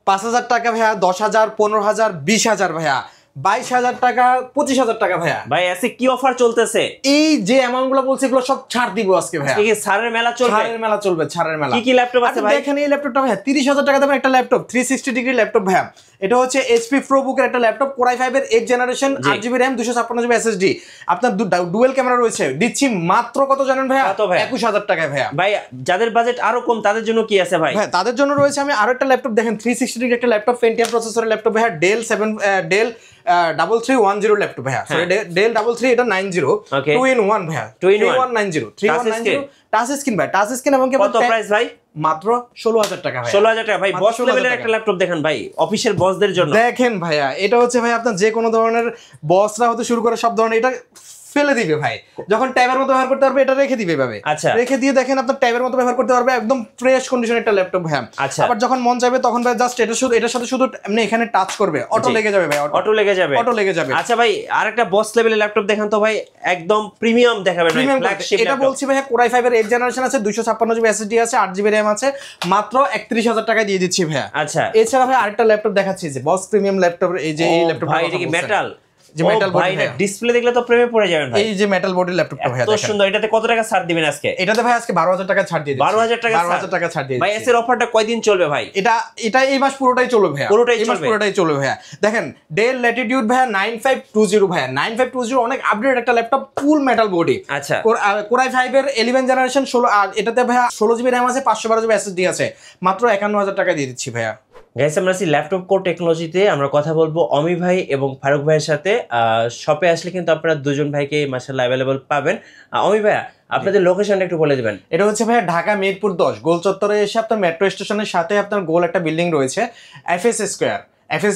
5,000 টাকা ভাইয়া, 10,000, 15,000, 20,000 ভাইয়া, 22,000 টাকা, 25,000 টাকা ভাইয়া। ভাই আজকে কি অফার চলতেছে? এই যে অ্যামাউন্ট গুলো বলছি এগুলো সব ছাড় দিব আজকে ভাইয়া। কি ছাড়ের মেলা চলবে? ছাড়ের মেলা চলবে, ছাড়ের মেলা। কি কি ল্যাপটপ আছে ভাই? দেখেন এই ল্যাপটপটা ভাইয়া 30,000 টাকা দামের একটা ল্যাপটপ, 360 ডিগ্রি ল্যাপটপ ভাইয়া। এটা হচ্ছে এইচপি প্রোবুকের একটা ল্যাপটপ, কোরাই 5 এর 8 generation, 8GB RAM, 256GB SSD, আপনার ডুয়েল ক্যামেরা রয়েছে। দিচ্ছি মাত্র কত জানেন ভাইয়া? 21,000 টাকায় ভাইয়া। ভাই যাদের বাজেট আরো কম তাদের জন্য কি আছে ভাই? ভাই তাদের জন্য রয়েছে আমি আরো একটা ল্যাপটপ, দেখেন 360 ডিগ্রি একটা ল্যাপটপ, পেন্টিয়াম প্রসেসরের ল্যাপটপ ভাইয়া, ডেল 3310 ল্যাপটপ ভাইয়া, সরি ডেল 33 এটা 90 2 in 1 ভাইয়া, 3190 টাচ স্ক্রিন ভাই, টাচ স্ক্রিন। এবং কত প্রাইস ভাই? মাত্র 16,000 টাকা ভাই। 16,000 টাকা ভাই, বস লেভেলের একটা ল্যাপটপ দেখেন ভাই, অফিসের বসদের জন্য। দেখেন ভাইয়া এটা হচ্ছে ভাই আপনার যে কোনো ধরনের বসরা হতে শুরু করে সব ধরনের এটা ফেলে দিবে ভাই, যখন ট্যাবের মতো ব্যবহার করতে পারবে এটা রেখে দিবে এভাবে। আচ্ছা, রেখে দিয়ে দেখেন আপনার ট্যাবের মতো ব্যবহার করতে পারবে, একদম ফ্রেশ কন্ডিশনের একটা ল্যাপটপ ভাই। আচ্ছা, আবার যখন মন চাইবে তখন ভাই জাস্ট এটার সাথে শুধু এমনি এখানে টাচ করবে, অটো লেগে যাবে ভাই, অটো লেগে যাবে। আচ্ছা ভাই আরেকটা বস লেভেলের ল্যাপটপ দেখান তো ভাই, একদম প্রিমিয়াম দেখাবেন ভাই, ফ্ল্যাগশিপ এটা বলছি ভাই কোরাই 5 এর 8 জেনারেশন আছে, 256GB SSD আছে, 8GB RAM আছে, মাত্র 31,000 টাকায় দিয়ে দিচ্ছি ভাইয়া। আচ্ছা এছাড়া ভাই আরেকটা ল্যাপটপ দেখাচ্ছি যে বস প্রিমিয়াম ল্যাপটপ, এই যে এই ল্যাপটপ ভাই এটা কি মেটাল? যে মেটাল বডি ভাই, ডিসপ্লে দেখলে তো প্রেমে পড়ে যাবেন ভাই। এই যে মেটাল বডির ল্যাপটপটা ভাই, এত সুন্দর। এটাতে কত টাকা ছাড় দিবেন আজকে? এটাতে ভাই আজকে 12,000 টাকা ছাড় দিয়ে দিচ্ছি। 12,000 টাকা ছাড় দিয়ে ভাই। এর অফারটা কয়দিন চলবে ভাই? এটা এই মাস পুরোটাই চলবে ভাইয়া, এই মাস পুরোটাই চলবে ভাইয়া। দেখেন ডেল ল্যাটিটিউড ভাইয়া 9520 ভাইয়া, 9520 অনেক আপডেট একটা ল্যাপটপ, ফুল মেটাল বডি। আচ্ছা, কোরাই 5 এর 11 জেনারেশন 16, আর এটাতে ভাইয়া 16GB RAM আছে, 512GB SSD আছে, মাত্র 51,000 টাকা দিয়ে দিচ্ছি ভাইয়া। গাইস আমরা আছি ল্যাপটপ কোর টেকনোলজিতে, আমরা কথা বলবো অমি ভাই এবং ফারুক ভাইয়ের সাথে। শপে আসলে কিন্তু আপনারা দুজন ভাইকে মাশাআল্লাহ अवेलेबल পাবেন। অমি ভাইয়া আপনাদের লোকেশনটা একটু বলে দিবেন। এটা হচ্ছে ভাইয়া ঢাকা মিরপুর 10 গোল চত্বরে এসে আপনার মেট্রো স্টেশনের সাথে আপনার গোল একটা বিল্ডিং রয়েছে, এফএস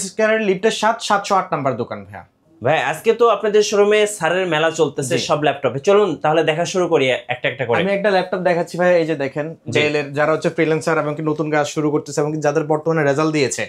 স্কয়ারের লিফটের 708 নাম্বার দোকান ভাইয়া। ভাই আজকে তো আপনাদের শোরুমে সারের মেলা চলতেছে সব ল্যাপটপে, চলুন তাহলে দেখা শুরু করি একটা একটা করে। আমি একটা ল্যাপটপ দেখাচ্ছি ভাই, এই যে দেখেন ডেল এর, যারা হচ্ছে ফ্রিল্যান্সার এবং কি নতুন কাজ শুরু করতেছে এবং যাদের বর্তমানে রেজাল্ট দিয়েছে,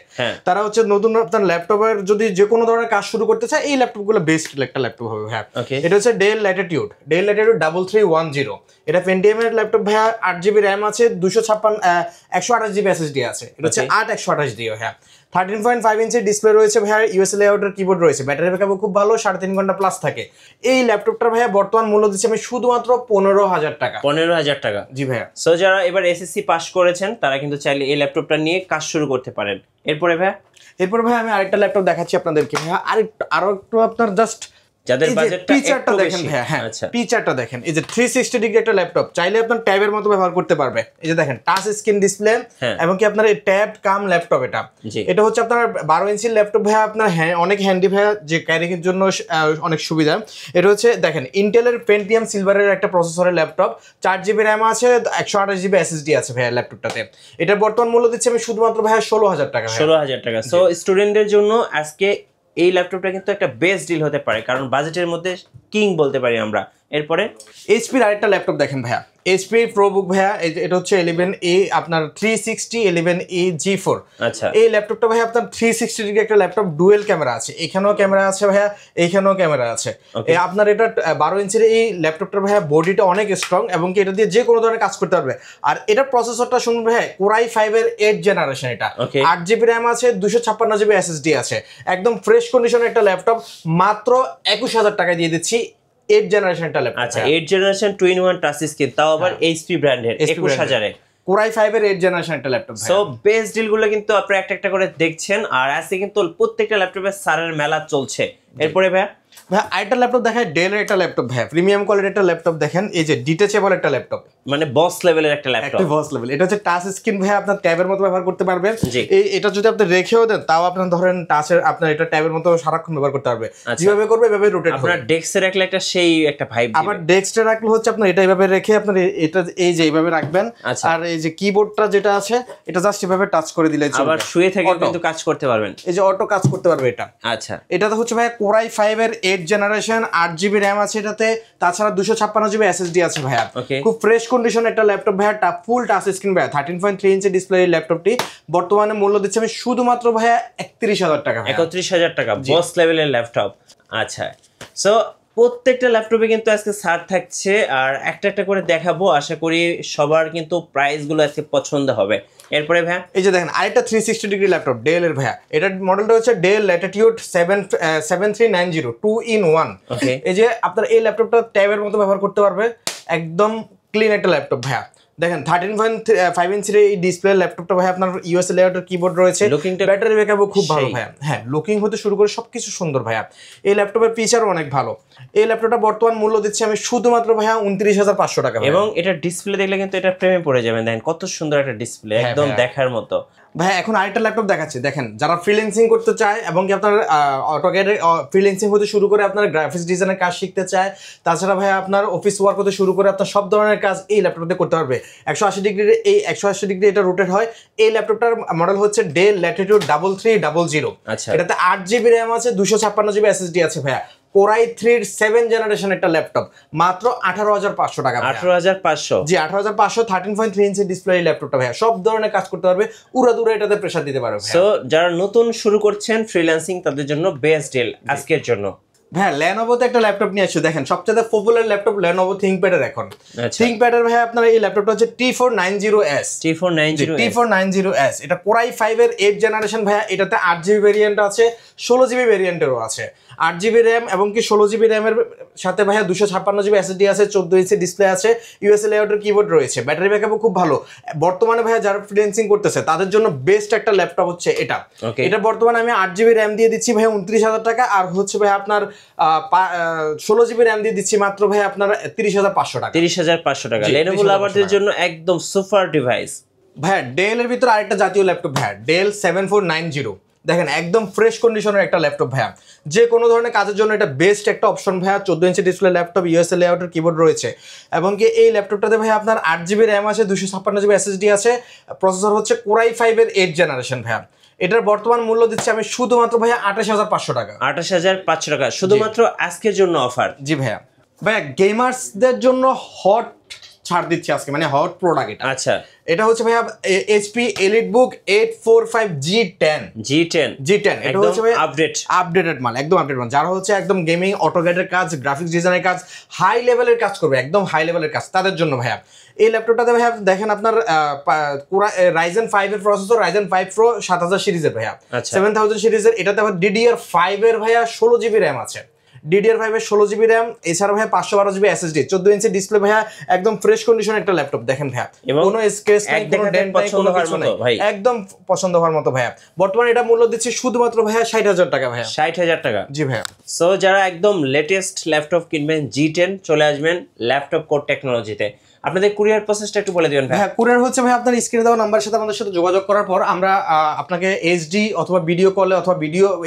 তারা হচ্ছে নতুন আপনার ল্যাপটপের যদি যে কোনো ধরনের কাজ শুরু করতে চায় এই ল্যাপটপগুলো বেস্ট একটা ল্যাপটপ হবে ভাই। এটা হচ্ছে ডেল ল্যাটিটিউড 3310, এটা পেন্টিয়াম এর ল্যাপটপ ভাইয়া, 8GB RAM আছে, 128GB SSD আছে, এটা হচ্ছে 128D হ্যাঁ, 13.5 ইঞ্চি ডিসপ্লে রয়েছে ভাইয়া, ইউএসএ লেআউটের কিবোর্ড রয়েছে, ব্যাটারি ব্যাকআপ খুব ভালো, 3.5 ঘন্টা প্লাস থাকে। এই ল্যাপটপটার ভাইয়া বর্তমান মূল্য দিচ্ছি আমি শুধুমাত্র 15,000 টাকা। 15,000 টাকা? জি ভাইয়া। সো যারা এবার এসএসসি পাস করেছেন তারা কিন্তু চাইলে এই ল্যাপটপটা নিয়ে কাজ শুরু করতে পারেন। এরপরে ভাইয়া আমি আরেকটা ল্যাপটপ দেখাচ্ছি আপনাদেরকে ভাইয়া, আরো একটু আপনার জাস্ট যাদের বাজেটটা একটু দেখেন ভাইয়া, হ্যাঁ পিকচারটা দেখেন, এই যে 360 ডিগ্রি একটা ল্যাপটপ, চাইলে আপনার ট্যাবের মতো ব্যবহার করতে পারবে। এই যে দেখেন টাচ স্ক্রিন ডিসপ্লে এবং কি আপনার এই ট্যাব কাম ল্যাপটপ, এটা হচ্ছে আপনার 12 ইঞ্চির ল্যাপটপ ভাইয়া, আপনার অনেক হ্যান্ডি ভাইয়া, যে ক্যারিংয়ের জন্য অনেক সুবিধা। এটা হচ্ছে দেখেন ইন্টেলের পেন্টিয়াম সিলভারের একটা প্রসেসরের ল্যাপটপ, 4GB RAM আছে, 128GB SSD আছে ভাইয়া ল্যাপটপটাতে। এটার বর্তমান মূল্য দিচ্ছি আমি শুধুমাত্র ভাইয়া 16,000 টাকা। 16,000 টাকা। সো স্টুডেন্টদের জন্য আজকে এই ল্যাপটপটা কিন্তু একটা বেস্ট ডিল হতে পারে, কারণ বাজেটের মধ্যে কিং বলতে পারি আমরা। এরপরে এইচপির আরেকটা ল্যাপটপ দেখেন ভাইয়া, এইচপি প্রোবুক ভাইয়া, এটা হচ্ছে 11A আপনার 360 11A G4। আচ্ছা, এই ল্যাপটপটা ভাইয়া আপনার 360 ডিগ্রি একটা ল্যাপটপ, ডুয়েল ক্যামেরা আছে, এখানেও ক্যামেরা আছে ভাইয়া, এইখানেও ক্যামেরা আছে। আপনার এটা 12 ইঞ্চির এই ল্যাপটপটার ভাইয়া বডিটা অনেক স্ট্রং এবং কি এটা দিয়ে যে কোনো ধরনের কাজ করতে পারবে। আর এটার প্রসেসরটা শুনুন ভাইয়া, কোরাই 5 এর 8 জেনারেশন, এটা 8GB RAM আছে, 256GB SSD আছে, একদম ফ্রেশ কন্ডিশনের একটা ল্যাপটপ, মাত্র 21,000 টাকা দিয়ে দিচ্ছি। 8 জেনারেশন একটা ল্যাপটপ। আচ্ছা 8 জেনারেশন 2-in-1 টাচ স্ক্রিন, তাও আবার এইচপি ব্র্যান্ডের, 21,000 এ কোরাই 5 এর 8 জেনারেশন একটা ল্যাপটপ। সো বেস্ট ডিলগুলো কিন্তু আপনারা একটা একটা করে দেখছেন, আর আজকে কিন্তু প্রত্যেকটা ল্যাপটপে সারের মেলা চলছে। এরপরে ভাইয়া আরেকটা ল্যাপটপ দেখায়, ডেল এর একটা ল্যাপটপ ভাই, প্রিমিয়াম কোয়ালিটির একটা ল্যাপটপ দেখেন, এই যে ডিটাচেবল একটা ল্যাপটপ, মানে বস লেভেলের একটা ল্যাপটপ, একটা বস লেভেল। এটা হচ্ছে টাচ স্ক্রিন ভাই, আপনার ট্যাবের মতো ব্যবহার করতে পারবেন। এটা যদি আপনি রেখেও দেন তাও আপনার ধরেন টাচের, আপনার এটা ট্যাবের মতো সারাক্ষণ ব্যবহার করতে পারবে, যেভাবে করবে এভাবে রোটেট হবে। আপনার ডেস্কে রাখলে একটা সেই একটা ভাইব দিবে। আবার ডেস্কে রাখলে হচ্ছে আপনার এটা এইভাবে রেখে আপনার এটা এই যে এইভাবে রাখবেন, আর এই যে কিবোর্ডটা যেটা আছে এটা জাস্ট এভাবে টাচ করে দিলে চলবে। আবার শুয়ে থেকে কিন্তু কাজ করতে পারবেন, এই যে অটো কাজ করতে পারবে এটা। আচ্ছা এটাতে হচ্ছে ভাই কোরাই 5 এর 8 জেনারেশন, 8GB RAM আছে এটাতে, তাছাড়া 256GB SSD আছে ভাইয়া। খুব ফ্রেশ কন্ডিশন একটা ল্যাপটপ ভাইয়া, ফুল টাচ স্ক্রিন ভাইয়া, 13.3 ইঞ্চি ডিসপ্লে ল্যাপটপটি। বর্তমানে মূল্য দিচ্ছে আমি শুধুমাত্র ভাইয়া 31,000 টাকা। 31,000 টাকা বস লেভেলের ল্যাপটপ। আচ্ছা সো প্রত্যেকটা ল্যাপটপে কিন্তু আজকে ছাড় থাকছে, আর একটা একটা করে দেখাবো, আশা করি সবার কিন্তু প্রাইসগুলো আজকে পছন্দ হবে। এরপরে ভাইয়া এই যে দেখেন আরেকটা 360 ডিগ্রি ল্যাপটপ ডেল এর ভাইয়া, এটার মডেলটা হচ্ছে ডেল ল্যাটিটিউড 7390 2-in-1। এই যে আপনার এই ল্যাপটপটা ট্যাবের মতো ব্যবহার করতে পারবে, একদম ক্লিন একটা ল্যাপটপ ভাইয়া। দেখেন 13.5 ইঞ্চির এই ডিসপ্লে ল্যাপটপটা ভাই আপনার ইউএসএ লেআউটের কিবোর্ড রয়েছে, ব্যাটারি ব্যাকআপও খুব ভালো ভাইয়া। হ্যাঁ, লুকিং হতে শুরু করে সবকিছু সুন্দর ভাইয়া। এই ল্যাপটপের ফিচারও অনেক ভালো। এই ল্যাপটপটা বর্তমান মূল্য দিচ্ছি আমি শুধুমাত্র ভাইয়া 29,500 টাকা। এবং এটা ডিসপ্লে দেখলে কিন্তু এটা প্রেমে পড়ে যাবেন। দেখেন কত সুন্দর একটা ডিসপ্লে, একদম দেখার মতো। ভাই এখন আরেকটা ল্যাপটপ দেখাচ্ছি, দেখেন যারা ফ্রিল্যান্সিং করতে চায় এবং কি আপনার অটোক্যাডে ফ্রিল্যান্সিং হতে শুরু করে আপনার গ্রাফিক্স ডিজাইনের কাজ শিখতে চায়, তাছাড়া ভাই আপনার অফিস ওয়ার্ক হতে শুরু করে আপনার সব ধরনের কাজ এই ল্যাপটপে করতে পারবে। 180 ডিগ্রির এই 180 ডিগ্রি এটা রোটেট হয়। এই ল্যাপটপটার মডেল হচ্ছে ডেল ল্যাটিটিউড 3300। এটাতে 8GB র্যাম আছে, 256GB এসএসডি আছে ভাইয়া। কোরাই 3 7 জেনারেশন একটা ল্যাপটপ, মাত্র 18,500 টাকা। 18,500? জি 18,500। 13.3 ইঞ্চি ডিসপ্লে এই ল্যাপটপটা ভাইয়া, সব ধরনের কাজ করতে পারবে, উড়াদুরা এটাতে প্রেসার দিতে পারবে। সো যারা নতুন শুরু করছেন ফ্রিল্যান্সিং তাদের জন্য বেস্ট ডিল আজকের জন্য। হ্যাঁ, লেনোভোতে একটা ল্যাপটপ নিয়ে আসছে, দেখেন সবচেয়ে পপুলার ল্যাপটপ লেনোভো থিংকপ্যাডের এখন। থিংকপ্যাডের ভাই আপনার এই ল্যাপটপটা হচ্ছে T490S। T490S এটা কোরাই 5 এর 8 জেনারেশন ভাইয়া। এটাতে 8GB ভেরিয়েন্ট আছে, 16GB ভেরিয়েন্টেরও আছে। 8GB র্যাম এবং কি 16GB র্যামের সাথে ভাইয়া 256GB এসএসডি আছে, 14 ইঞ্চি ডিসপ্লে আছে, ইউএসএ লেআউটের কিবোর্ড রয়েছে, ব্যাটারি ব্যাকআপও খুব ভালো। বর্তমানে ভাইয়া যারা ফ্রিল্যান্সিং করতেছে তাদের জন্য বেস্ট একটা ল্যাপটপ হচ্ছে এটা। এটা বর্তমানে আমি 8GB র্যাম দিয়ে দিচ্ছি ভাইয়া 29,000 টাকা, আর হচ্ছে ভাইয়া আপনার 16GB র্যাম দিয়ে দিচ্ছি মাত্র ভাই আপনার 30,500 টাকা। 30,500 টাকা লেনোভো লাভারদের জন্য একদম সুপার ডিভাইস। ভাইয়া ডেল এর ভিতরে আরেকটা জাতীয় ল্যাপটপ ভাইয়া, ডেল 7490। দেখেন একদম ফ্রেশ কন্ডিশনের একটা ল্যাপটপ ভাইয়া, যে কোনো ধরনের কাজের জন্য এটা বেস্ট একটা অপশন ভাইয়া। 14 inch display laptop, USA লেআউটের keyboard রয়েছে এবং কি এই ল্যাপটপটাতে ভাইয়া আপনার 8GB র্যাম আছে, 256GB এসএসডি আছে, প্রসেসর হচ্ছে কোরাই 5 এর 8 জেনারেশন ভাইয়া। এটার বর্তমান মূল্য দিচ্ছি আমি শুধুমাত্র ভাইয়া 28,500 টাকা। 28,500 টাকা শুধুমাত্র আজকের জন্য অফার। জি ভাইয়া। ভাইয়া গেমার্সদের জন্য হট ছাড় দিচ্ছি আজকে, মানে হট প্রোডাক্ট এটা। আচ্ছা, এটা হচ্ছে ভাইয়া এইচপি এলিটবুক 845 G10। এটা হচ্ছে ভাই আপডেটেড মাল, একদম আপডেট মাল। যারা হচ্ছে একদম গেমিং, অটোক্যাডের কাজ, গ্রাফিক্স ডিজাইনের কাজ, হাই লেভেলের কাজ করবে, একদম হাই লেভেলের কাজ, তাদের জন্য ভাইয়া এই ল্যাপটপটাতে ভাইয়া দেখেন আপনার রাইজেন 5 এর প্রসেসর, রাইজেন 5 প্রো 7000 সিরিজের ভাইয়া, 7000 সিরিজের। এটাতে আবার DDR5 এর ভাইয়া 16GB র্যাম আছে, DDR5 এর 16GB র্যাম, এছাড়া ভাইয়া 512GB এসএসডি, 14 ইঞ্চি ডিসপ্লে ভাইয়া, একদম ফ্রেশ কন্ডিশন একটা ল্যাপটপ। দেখেন ভাইয়া কোনো স্ক্র্যাচ নাই, কোনো ডেন্ট নাই, কোনো কিছু নাই, একদম পছন্দ হওয়ার মতো ভাইয়া। বর্তমানে এটা মূল্য দিচ্ছি শুধুমাত্র ভাইয়া 60,000 টাকা ভাইয়া। 60,000 টাকা? জি ভাইয়া। সো যারা একদম লেটেস্ট ল্যাপটপ কিনবেন G10 চলে আসবেন ল্যাপটপ কোড টেকনোলজিতে। আপনাদের কুরিয়ার প্রসেসটা একটু বলে দিবেন ভাই। হ্যাঁ, কুরিয়ার হচ্ছে ভাই আপনার স্ক্রিনে দেওয়া নাম্বারের সাথে আমাদের সাথে যোগাযোগ করার পর আমরা আপনাকে এইচডি অথবা ভিডিও কলে অথবা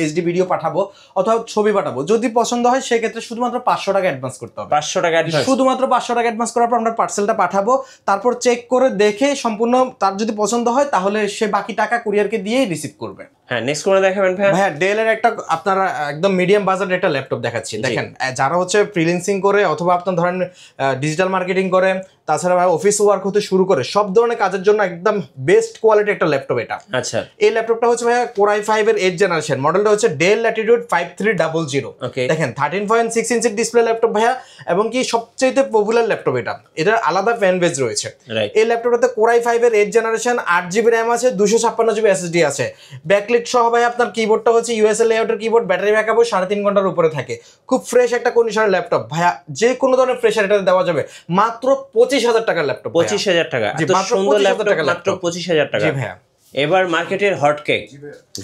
এইচডি ভিডিও পাঠাবো অথবা ছবি পাঠাবো। যদি পছন্দ হয় সেক্ষেত্রে শুধুমাত্র 500 টাকা অ্যাডভান্স করতে হবে। 500 টাকা অ্যাডভান্স? শুধুমাত্র 500 টাকা অ্যাডভান্স করার পর আমরা পার্সেলটা পাঠাবো, তারপর চেক করে দেখে সম্পূর্ণ তার যদি পছন্দ হয় তাহলে সে বাকি টাকা কুরিয়ারকে দিয়েই রিসিভ করবে। হ্যাঁ, নেক্সট কোন দেখাবেন ভাই? ভাইয়া ডেল এর একটা আপনার একদম মিডিয়াম বাজেটের একটা ল্যাপটপ দেখাচ্ছি। দেখেন যারা হচ্ছে ফ্রিল্যান্সিং করে অথবা আপনার ধরেন ডিজিটাল মার্কেটিং করে, তাছাড়া ভাই অফিস ওয়ার্ক হতে শুরু করে সব ধরনের কাজের জন্য একদম বেস্ট কোয়ালিটি একটা ল্যাপটপ এটা। আচ্ছা, এই ল্যাপটপটা হচ্ছে ভাইয়া কোরাই 5 এর 8 জেনারেশন, মডেলটা হচ্ছে ডেল ল্যাটিটিউড 5300। দেখেন 13.6 ইঞ্চির ডিসপ্লে ল্যাপটপ ভাইয়া, এবং কি সবচেয়ে পপুলার ল্যাপটপ এটা, এটার আলাদা ফ্যান বেজ রয়েছে। এই ল্যাপটপটাতে কোরাই 5 এর 8 জেনারেশন, 8GB র্যাম আছে, 256GB এসএসডি আছে, ব্যাকলিট সহ ভাই আপনার কিবোর্ডটা হচ্ছে ইউএসএ লেআউটের কিবোর্ড, ব্যাটারি ব্যাকআপও 3.5 ঘন্টার উপরে থাকে। খুব ফ্রেশ একটা কন্ডিশনের ল্যাপটপ ভাইয়া, যে কোনো ধরনের প্রেসার এটাতে দেওয়া যাবে। মাত্র 25,000 টাকার ল্যাপটপ। 25,000 টাকা? এত সুন্দর ল্যাপটপ মাত্র 25,000 টাকা? জি ভাইয়া। এবার মার্কেটের হট কেক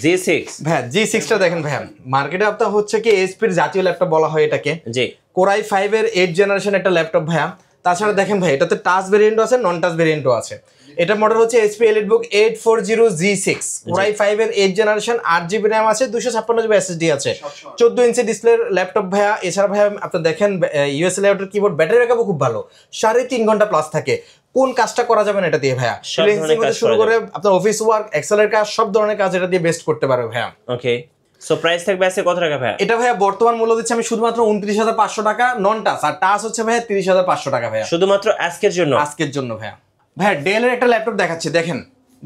G6 ভাইয়া, G6টা দেখেন ভাইয়া, মার্কেটে আপনার হচ্ছে কি এইচপির জাতীয় ল্যাপটপ বলা হয় এটাকে। জি, কোরাই 5 এর 8 জেনারেশন একটা ল্যাপটপ ভাইয়া। তাছাড়া দেখেন ভাই এটাতে টাচ ভেরিয়েন্টও আছে, নন টাচ ভেরিয়েন্টও আছে। এটা মডেল হচ্ছে এইচপি এলিটবুক 840 G6, কোরাই 5 এর 8 জেনারেশন, 8GB র্যাম আছে, 256GB এসএসডি আছে, 14 ইঞ্চি ডিসপ্লের ল্যাপটপ ভাইয়া। এছাড়া ভাইয়া আপনি দেখেন ইউএসএ লেআউটের কিবোর্ড, ব্যাটারি ব্যাকআপও খুব ভালো, 3.5 ঘন্টা প্লাস থাকে। কোন কাজটা করা যাবে না এটা দিয়ে ভাইয়া? ফ্রিল্যান্সিং থেকে শুরু করে আপনার অফিস ওয়ার্ক, এক্সেলের কাজ, সব ধরনের কাজ এটা দিয়ে বেস্ট করতে পারবে ভাইয়া। ওকে, সো প্রাইস থাকবে আজকে কত টাকা ভাইয়া? এটা ভাইয়া বর্তমান মূল্য দিচ্ছি আমি শুধুমাত্র 29,500 টাকা নন টাচ, আর টাচ হচ্ছে ভাইয়া 30,500 টাকা ভাইয়া, শুধুমাত্র আজকের জন্য। আজকের জন্য ভাইয়া। ভাইয়া ডেল এর একটা ল্যাপটপ দেখাচ্ছি, দেখেন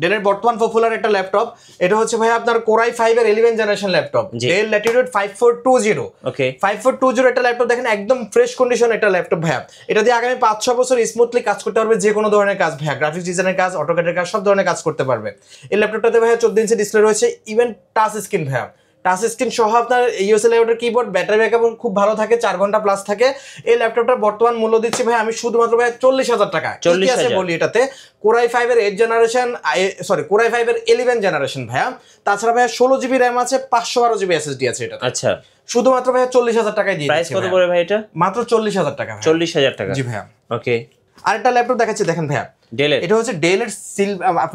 ডেলের বর্তমান পপুলার একটা ল্যাপটপ, এটা হচ্ছে ভাই আপনার কোরাই 5 এর 11 জেনারেশন ল্যাপটপ, ডেল ল্যাটিটিউড 5420। ওকে, 5420 একটা ল্যাপটপ দেখেন, একদম ফ্রেশ কন্ডিশন একটা ল্যাপটপ ভাইয়া। এটা দিয়ে আগামী 5-6 বছর স্মুথলি কাজ করতে পারবে, যে কোনো ধরনের কাজ ভাইয়া, গ্রাফিক্স ডিজাইনের কাজ, অটোক্যাডের কাজ, সব ধরনের কাজ করতে পারবে। এই ল্যাপটপটাতে ভাইয়া 14 ইঞ্চি ডিসপ্লে রয়েছে, ইভেন টাচ স্ক্রিন ভাইয়া, টাচ স্ক্রিন সহ আপনার ইউএসএ লেআউটের কিবোর্ড, ব্যাটারি ব্যাকআপ খুব ভালো থাকে, 4 ঘন্টা প্লাস থাকে। এই ল্যাপটপটার বর্তমান মূল্য দিচ্ছি ভাই আমি শুধুমাত্র ভাই 40,000 টাকা। 40,000 বলি এটাতে কোরাই 5 এর 8 জেনারেশন, কোরাই 5 এর 11 জেনারেশন ভাইয়া। তাছাড়া ভাইয়া 16 জিবি র্যাম আছে, 512 জিবি এসএসডি আছে এটা। আচ্ছা, শুধুমাত্র ভাইয়া 40,000 টাকায় দিয়ে প্রাইস কত পড়ে ভাই এটা? মাত্র 40,000 টাকা। 40,000 টাকা, জি ভাইয়া। ওকে, আরেকটা ল্যাপটপ দেখাচ্ছি দেখেন ভাইয়া, ডেলের, এটা হচ্ছে ডেলের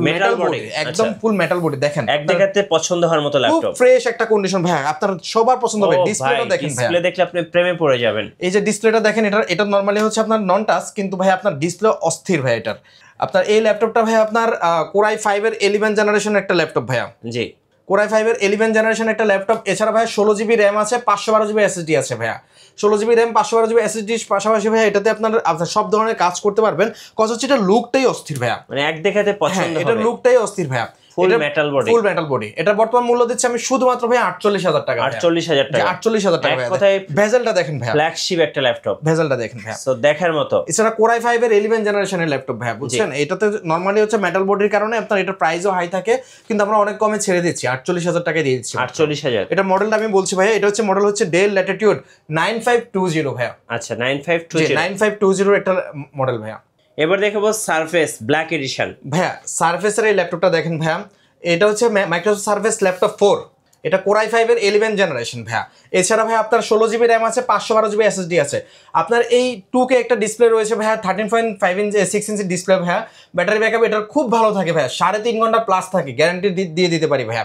মেটাল বডি, একদম ফুল মেটাল বডি। দেখেন এক দেখাতে পছন্দ হওয়ার মতো ল্যাপটপ, খুব ফ্রেশ একটা কন্ডিশন ভাইয়া, আপনার সবার পছন্দ হবে। ডিসপ্লেটা দেখেন ভাইয়া, ডিসপ্লে দেখলে আপনি প্রেমে পড়ে যাবেন। এই যে ডিসপ্লেটা দেখেন, এটা নরমালি হচ্ছে আপনার নন টাচ, কিন্তু ভাই আপনার ডিসপ্লে অস্থির ভাই এটার। আপনার এই ল্যাপটপটা ভাই আপনার কোরাই 5 এর 11 জেনারেশন একটা ল্যাপটপ ভাইয়া। জি, কোরাই 5 এর 11 জেনারেশন একটা ল্যাপটপ। এছাড়া ভাই 16 জিবি র্যাম আছে, 512 জিবি এসএসডি আছে ভাইয়া। 16 জিবি র্যাম, 512 জিবি এসএসডি পাশাপাশি ভাইয়া এটাতে আপনার সব ধরনের কাজ করতে পারবেন। কজ হচ্ছে এটা লুকটাই অস্থির ভাইয়া, মানে এক দেখাতে পছন্দ হবে, এটা লুকটাই অস্থির ভাইয়া। ফুল মেটাল বডি, ফুল মেটাল বডি। এটা বর্তমান মূল্য দিচ্ছে আমি শুধুমাত্র ভাই 48,000 টাকা। 48,000 টাকা, 48,000 টাকা। এক কথায় ভেজেলটা দেখেন ভাইয়া, ফ্ল্যাগশিপ একটা ল্যাপটপ, ভেজেলটা দেখেন ভাইয়া, সো দেখার মতো। এছাড়া কোরাই 5 এর 11 জেনারেশনের ল্যাপটপ ভাইয়া, বুঝছেন? এটাতে নরমালি হচ্ছে মেটাল বডির কারণে আপনার এটা প্রাইসও হাই থাকে, কিন্তু আমরা অনেক কমে ছেড়ে দিচ্ছি, 48,000 টাকায় দিয়ে দিচ্ছি। 48,000। এটা মডেলটা আমি বলছি ভাইয়া, এটা হচ্ছে মডেল হচ্ছে ডেল ল্যাটিটিউড 9520 ভাইয়া। আচ্ছা, 9520 একটা মডেল ভাইয়া। এবার দেখাবো সারফেস ব্ল্যাক এডিশন ভাইয়া। সারফেসের এই ল্যাপটপটা দেখেন ভাইয়া, এটা হচ্ছে মাইক্রোসফট সারফেস ল্যাপটপ 4, এটা কোরাই 5 এর 11 জেনারেশন ভাইয়া। এছাড়া ভাই আপনার 16 জিবি র্যাম আছে, 512 জিবি এসএসডি আছে। আপনার এই 2K একটা ডিসপ্লে রয়েছে ভাইয়া, 13.5 ইঞ্চি 6 ইঞ্চি ডিসপ্লে ভাইয়া। ব্যাটারি ব্যাকআপ এটার খুব ভালো থাকে ভাইয়া, 3.5 ঘন্টা প্লাস থাকে, গ্যারান্টি দিয়ে দিতে পারি ভাইয়া।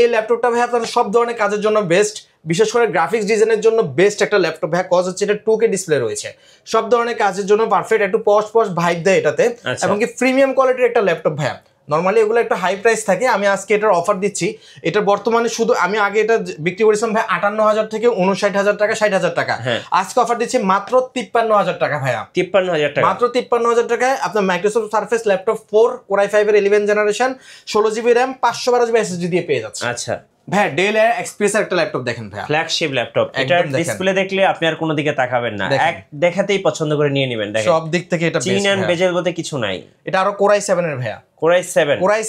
এই ল্যাপটপটা ভাইয়া আপনার সব ধরনের কাজের জন্য বেস্ট, বিশেষ করে গ্রাফিক্স ডিজাইনের জন্য বেস্ট একটা ল্যাপটপ ভাইয়া। কজ হচ্ছে এটা 2K ডিসপ্লে রয়েছে, সব ধরনের কাজের জন্য পারফেক্ট, একটু পশ ভাইব দেয় এটাতে, এবং কি প্রিমিয়াম কোয়ালিটির একটা ল্যাপটপ ভাইয়া। নরমালি এগুলো একটা হাই প্রাইস থাকে, আমি আজকে এটার অফার দিচ্ছি। এটার বর্তমানে শুধু আমি আগে এটা বিক্রি করেছিলাম ভাই 58,000 থেকে 59,000 টাকা, 60,000 টাকা। আজকে অফার দিচ্ছি মাত্র 53,000 টাকা ভাইয়া। 53,000 টাকা, মাত্র 53,000 টাকায় আপনার মাইক্রোসফট সারফেস ল্যাপটপ 4 কোরাই 5 এর 11 generation, 16 GB RAM, 512 GB SSD দিয়ে পেয়ে যাচ্ছে। আচ্ছা ভাই, ডেল এক্সপ্রেস একটা ল্যাপটপ দেখেন ভাই, ফ্ল্যাগশিপ ল্যাপটপ। এটার ডিসপ্লে দেখলে আপনি আর কোনো দিকে তাকাবেন না, এক দেখাতেই পছন্দ করে নিয়ে নেবেন। দেখেন সব দিক থেকে এটা বেস্ট, চিন এন্ড বেজেল বলতে কিছু নাই। এটা আরো কোরাই 7 এর ভাইয়া, কোরাই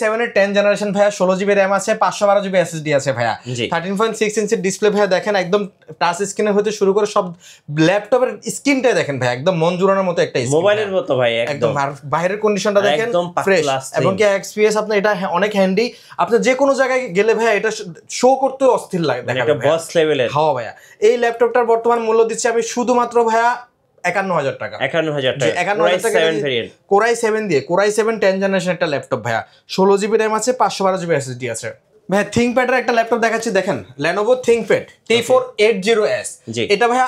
7 এর 10 জেনারেশন ভাইয়া, 16 জিবি র্যাম আছে, 512 জিবি এসএসডি আছে ভাইয়া। 13.6 ইঞ্চি ডিসপ্লে ভাইয়া, দেখেন একদম টাচ স্ক্রিনে হতে শুরু করে সব ল্যাপটপের স্ক্রিনটাই দেখেন ভাইয়া, একদম মন জুড়ানোর মতো একটা স্ক্রিন, মোবাইলের মতো ভাই, একদম। আর বাইরের কন্ডিশনটা দেখেন ফ্রেশ, এবং কি এক্সপিএস আপনার এটা অনেক হ্যান্ডি। আপনি যে কোনো জায়গায় গেলে ভাইয়া এটা শো করতে অস্থির লাগে, দেখেন একটা বস লেভেলের। হ্যাঁ ভাইয়া। এই ল্যাপটপটার বর্তমান মূল্য দিচ্ছি আমি শুধুমাত্র ভাইয়া 51,000 টাকা। 51,000 টাকা, 51,000 টাকা কোরাই 7 দিয়ে, কোরাই 7 10 জেনারেশন একটা ল্যাপটপ ভাইয়া, 16 জিবি র্যাম আছে, 512 জিবি এসএসডি আছে ভাইয়া। থিংকপ্যাডের একটা ল্যাপটপ দেখাচ্ছি দেখেন, Lenovo ThinkPad T480S। এটা ভাইয়া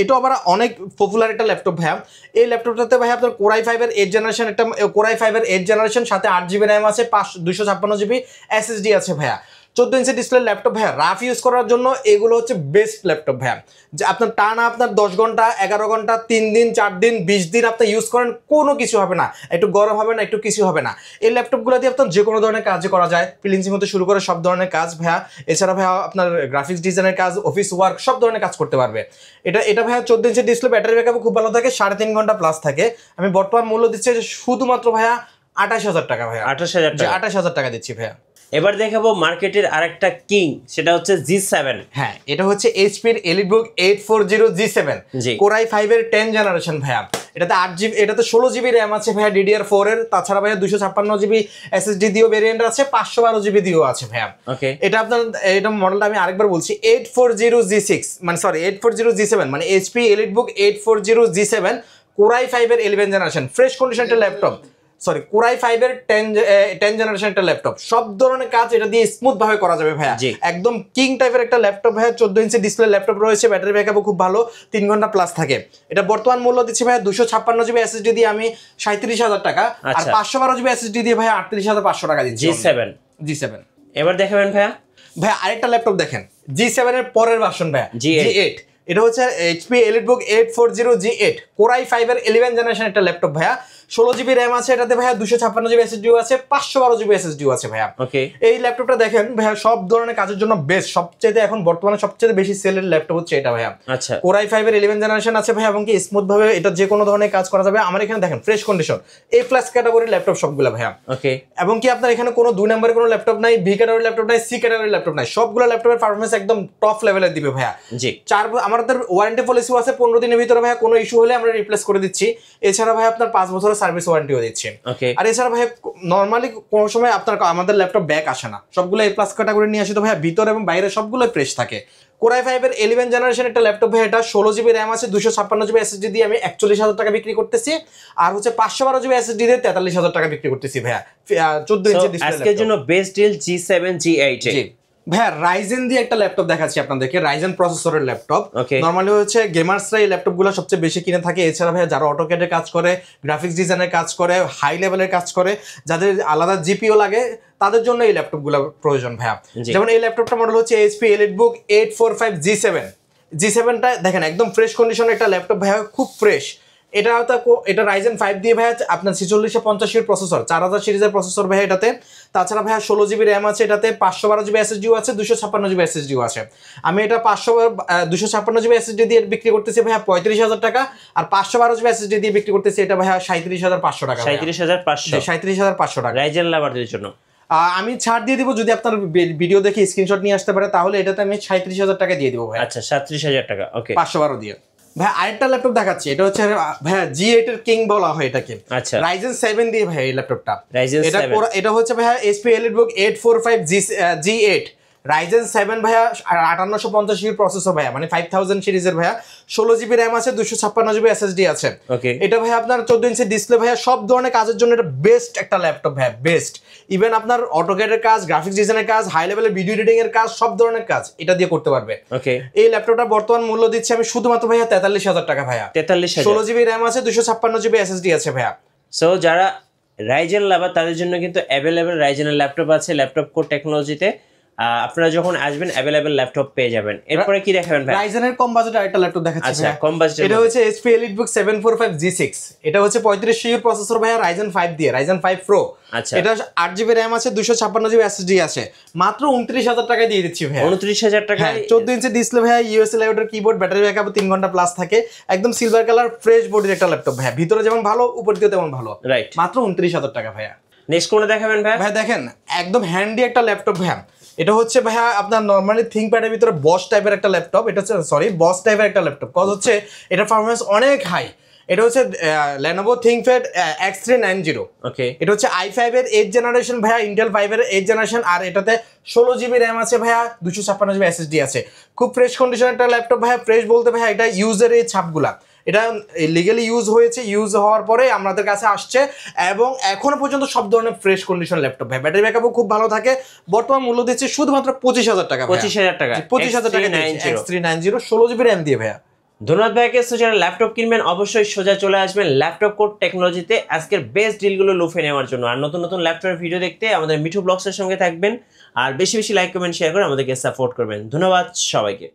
এটা আবার অনেক পপুলার একটা ল্যাপটপ ভাইয়া। এই ল্যাপটপটাতে ভাইয়া আপনার কোরাই 5 এর 8 জেনারেশন, একটা কোরাই 5 এর 8 জেনারেশন, সাথে 8 জিবি র্যাম আছে, 256 জিবি এসএসডি আছে ভাইয়া। 14 ইঞ্চি ডিসপ্লে ল্যাপটপ ভাইয়া, রাফ ইউজ করার জন্য এগুলো হচ্ছে বেস্ট ল্যাপটপ ভাইয়া। যে আপনার টানা আপনার 10 ঘন্টা 11 ঘন্টা 3 দিন 4 দিন 20 দিন আপনি ইউজ করেন, কোনো কিছু হবে না, একটু গরম হবে না, একটু কিছু হবে না। এই ল্যাপটপগুলো দিয়ে আপনার যে কোনো ধরনের কাজ করা যায়, ফ্রিল্যান্সিং হতে শুরু করে সব ধরনের কাজ ভাইয়া। এছাড়া ভাইয়া আপনার গ্রাফিক্স ডিজাইনের কাজ, অফিস ওয়ার্ক, সব ধরনের কাজ করতে পারবে। এটা ভাইয়া 14 ইঞ্চি ডিসপ্লে, ব্যাটারি ব্যাকআপ খুব ভালো থাকে, 3.5 ঘন্টা প্লাস থাকে। আমি বর্তমান মূল্য দিচ্ছি শুধুমাত্র ভাইয়া 28,000 টাকা ভাইয়া। 28,000 টাকা, 28,000 টাকা দিচ্ছি ভাইয়া। এবার দেখাবো মার্কেটের আরেকটা কিং, সেটা হচ্ছে G7। হ্যাঁ, এটা হচ্ছে এইচপি এর এলিটবুক 840 G7, কোরাই 5 এর 10 জেনারেশন ভাইয়া। এটাতে 8 জিবি, এটাতে 16 জিবি র্যাম আছে ভাইয়া DDR4 এর। তাছাড়া ভাইয়া 256 জিবি এসএসডি দিয়েও ভেরিয়েন্ট আছে, 512 জিবি দিয়েও আছে ভাইয়া। ওকে, এটা আপনার এটা মডেলটা আমি আরেকবার বলছি, 840 G6 মানে সরি 840 G7 মানে এইচপি এলিটবুক 840 G7 কোরাই 5 এর 11 জেনারেশন, ফ্রেশ কন্ডিশনের ল্যাপটপ। সরি, কোরাই 5 এর 10 জেনারেশন একটা ল্যাপটপ, সব ধরনের কাজ এটা দিয়ে স্মুথ ভাবে করা যাবে ভাইয়া। একদম কিং টাইপের একটা ল্যাপটপ ভাইয়া, 14 ইঞ্চি ডিসপ্লে ল্যাপটপ রয়েছে, ব্যাটারি ব্যাকআপও খুব ভালো, 3 ঘন্টা প্লাস থাকে। এটা বর্তমান মূল্য দিচ্ছি ভাইয়া 256 জিবি এসএসডি দিয়ে আমি 37,000 টাকা, আর 512 জিবি এসএসডি দিয়ে ভাইয়া 38,500 টাকা দিচ্ছি। G7। এবার দেখাবেন ভাইয়া। ভাইয়া আরেকটা ল্যাপটপ দেখেন, G7 এর পরের ভার্সন ভাইয়া, G8। এটা হচ্ছে এইচপি এলিটবুক 840 G8 কোরাই 5 এর 11 জেনারেশন একটা ল্যাপটপ ভাইয়া, 16 GB র্যাম আছে এটাতে ভাইয়া, 256 GB SSD আছে, 512 GB SSD আছে ভাইয়া। ওকে, এই ল্যাপটপটা দেখেন ভাইয়া সব ধরনের কাজের জন্য বেস্ট, সবচেয়ে এখন বর্তমানে সবচেয়ে বেশি সেলের ল্যাপটপ হচ্ছে এটা ভাইয়া। আচ্ছা, Core i5 এর 11 জেনারেশন আছে ভাইয়া, এবং কি স্মুথ ভাবে এটা যে কোনো ধরনের কাজ করা যাবে। আমার এখানে দেখেন ফ্রেশ কন্ডিশন A+ ক্যাটাগরির ল্যাপটপ সবগুলো ভাইয়া। ওকে, এবং কি আপনার এখানে কোনো 2 নম্বরের কোনো ল্যাপটপ নাই, B ক্যাটাগরির ল্যাপটপ নাই, C ক্যাটাগরির ল্যাপটপ নাই, সবগুলো ল্যাপটপের পারফরম্যান্স একদম টপ লেভেলের দিবে ভাইয়া। জি, আমাদের ওয়ারেন্টি পলিসিও আছে, 15 দিনের ভিতরে ভাইয়া কোনো ইস্যু হলে আমরা রিপ্লেস করে দিচ্ছি। এছাড়া ভাই আপনার 5 বছরের সার্ভিস ওয়ারেন্টিও দিচ্ছি। ওকে, আর এছাড়া ভাই নরমালি কোনো সময় আপনার আমাদের ল্যাপটপ ব্যাক আসে না, সবগুলো A+ ক্যাটাগরি নিয়ে আসে তো ভাইয়া, ভিতর এবং বাইরে সবগুলোই ফ্রেশ থাকে। Core i5 এর 11 জেনারেশন একটা ল্যাপটপ ভাই, এটা 16 GB র্যাম আছে, 256 GB SSD দিয়ে আমি 41,000 টাকা বিক্রি করতেছি, আর হচ্ছে 512 GB SSD দিয়ে 43,000 টাকা বিক্রি করতেছি ভাইয়া। 14 ইঞ্চি ডিসপ্লে আজকের জন্য বেস্ট ডিল G7 G8 জি ভাইয়া। রাইজেন দিয়ে একটা ল্যাপটপ দেখাচ্ছি আপনাদেরকে, রাইজেন প্রসেসরের ল্যাপটপ। Okay. নরমালি হচ্ছে গেমার্সরা এই ল্যাপটপগুলো সবচেয়ে বেশি কিনে থাকে। এছাড়া ভাইয়া যারা অটোক্যাডে কাজ করে, গ্রাফিক্স ডিজাইনের কাজ করে, হাই লেভেলের কাজ করে, যাদের আলাদা জিপিও লাগে, তাদের জন্য এই ল্যাপটপগুলো প্রয়োজন ভাইয়া। যেমন এই ল্যাপটপটা মডেল হচ্ছে HP EliteBook 845 G7টা দেখেন একদম ফ্রেশ কন্ডিশনের একটা ল্যাপটপ ভাইয়া, খুব ফ্রেশ। এটা রাইজেন 5 দিয়ে ভাইয়া আপনার 4650 এর প্রসেসর, 4000 সিরিজের প্রসেসর ভাইয়া এটাতে। তাছাড়া ভাইয়া 16 GB র্যাম আছে এটাতে, 512 GB SSD আছে, 256 GB SSD আছে। আমি এটা 256 GB SSD দিয়ে বিক্রি করতেছি ভাইয়া 35,000 টাকা, আর 512 GB SSD দিয়ে বিক্রি করতেছি এটা ভাইয়া 37,500 টাকা। 37,500, 37,500 টাকা রাইজেন লাভারদের জন্য। আমি ছাড় দিয়ে দিব, যদি আপনার ভিডিও দেখে স্ক্রিনশট নিয়ে আসতে পারে তাহলে এটাতে আমি 37,000 টাকা দিয়ে দিব ভাই। আচ্ছা, 37,000 টাকা। ওকে, 512 দিয়ে ভাই। আরেকটা ল্যাপটপ দেখাচ্ছি, এটা হচ্ছে ভাইয়া G8 এর কিং বলা হয় এটাকে। আচ্ছা, রাইজেন 7 দিয়ে ভাই এই ল্যাপটপটা। Ryzen 7 এটা হচ্ছে ভাইয়া HP EliteBook 845 G8 রাইজেন 7 ভাইয়া, 5850 এর প্রসেসর ভাইয়া, মানে 5000 সিরিজের ভাইয়া। 16 GB র্যাম আছে, 256 GB SSD আছে। ওকে, এটা ভাইয়া আপনার 14 ইঞ্চি ডিসপ্লে ভাইয়া, সব ধরনের কাজের জন্য এটা বেস্ট একটা ল্যাপটপ ভাইয়া, বেস্ট। ইভেন আপনার অটোক্যাডের কাজ, গ্রাফিক্স ডিজাইনের কাজ, হাই লেভেলের ভিডিও এডিটিং এর কাজ, সব ধরনের কাজ এটা দিয়ে করতে পারবে। ওকে, এই ল্যাপটপটা বর্তমান মূল্য দিচ্ছি আমি শুধুমাত্র ভাইয়া 43,000 টাকা ভাইয়া। 43,000। 16 GB র্যাম আছে, 256 GB SSD আছে ভাইয়া। সো যারা রাইজেন লাভার তাদের জন্য কিন্তু অ্যাভেলেবেল রাইজেনের ল্যাপটপ আছে ল্যাপটপ কোর টেকনোলজিতে। আপনারা যখন আসবেন অ্যাভেলেবেল ল্যাপটপ পেয়ে যাবেন। এরপরে কি দেখাবেন ভাই? রাইজেনের কম বাজেটের আরেকটা ল্যাপটপ দেখাচ্ছি। আচ্ছা, কম বাজেট। এটা হচ্ছে HP EliteBook 745 G6। এটা হচ্ছে 3500 এর প্রসেসর ভাইয়া, রাইজেন 5 দিয়ে, রাইজেন 5 Pro। আচ্ছা, এটা 8 GB র্যাম আছে, 256 GB SSD আছে, মাত্র 29,000 টাকায় দিয়ে দিচ্ছি ভাইয়া। 29,000 টাকা। 14 ইঞ্চি ডিসপ্লে ভাইয়া, ইউএসএ লেআউটের কিবোর্ড, ব্যাটারি ব্যাকআপ 3 ঘন্টা প্লাস থাকে, একদম সিলভার কালার ফ্রেশ বডির একটা ল্যাপটপ ভাইয়া, ভিতরে যেমন ভালো উপর দিয়ে তেমন ভালো। রাইট, মাত্র 29,000 টাকা ভাইয়া। নেক্সট কোনটা দেখাবেন ভাই? ভাই দেখেন একদম হ্যান্ডি একটা ল্যাপটপ ভাইয়া। এটা হচ্ছে ভাইয়া আপনার নরমালি থিংকপ্যাডের ভিতরে বস টাইপের একটা ল্যাপটপ। এটা হচ্ছে বস টাইপের একটা ল্যাপটপ, কজ হচ্ছে এটা পারফরম্যান্স অনেক হাই। এটা হচ্ছে Lenovo ThinkPad X390। ওকে, এটা হচ্ছে i5 এর 8 জেনারেশন ভাইয়া, ইন্টেল 5 এর 8 জেনারেশন, আর এটাতে 16 GB র্যাম আছে ভাইয়া, 256 GB SSD আছে। খুব ফ্রেশ কন্ডিশন একটা ল্যাপটপ ভাইয়া। ফ্রেশ বলতে ভাইয়া এটা ইউজের এই ছাপগুলা, এটা লিগালি ইউজ হয়েছে, ইউজ হওয়ার পরে আমাদের কাছে আসছে, এবং এখনো পর্যন্ত সব ধরনের ফ্রেশ কন্ডিশন ল্যাপটপ ভাই। ব্যাটারি ব্যাকআপও খুব ভালো থাকে। বর্তমান মূল্য দিচ্ছে শুধুমাত্র 25,000 টাকা। 25,000 টাকা। 25,000 টাকা X390 16 GB র্যাম দিয়ে ভাইয়া। ধন্যবাদ ভাইকে। সো যারা ল্যাপটপ কিনবেন অবশ্যই সোজা চলে আসবেন ল্যাপটপ কোর টেকনোলজিতে আজকের বেস্ট ডিলগুলো লুফে নেওয়ার জন্য। আর নতুন নতুন ল্যাপটপের ভিডিও দেখতে আমাদের মিঠু ব্লগসের সঙ্গে থাকবেন, আর বেশি বেশি লাইক কমেন্ট শেয়ার করে আমাদেরকে সাপোর্ট করবেন। ধন্যবাদ সবাইকে।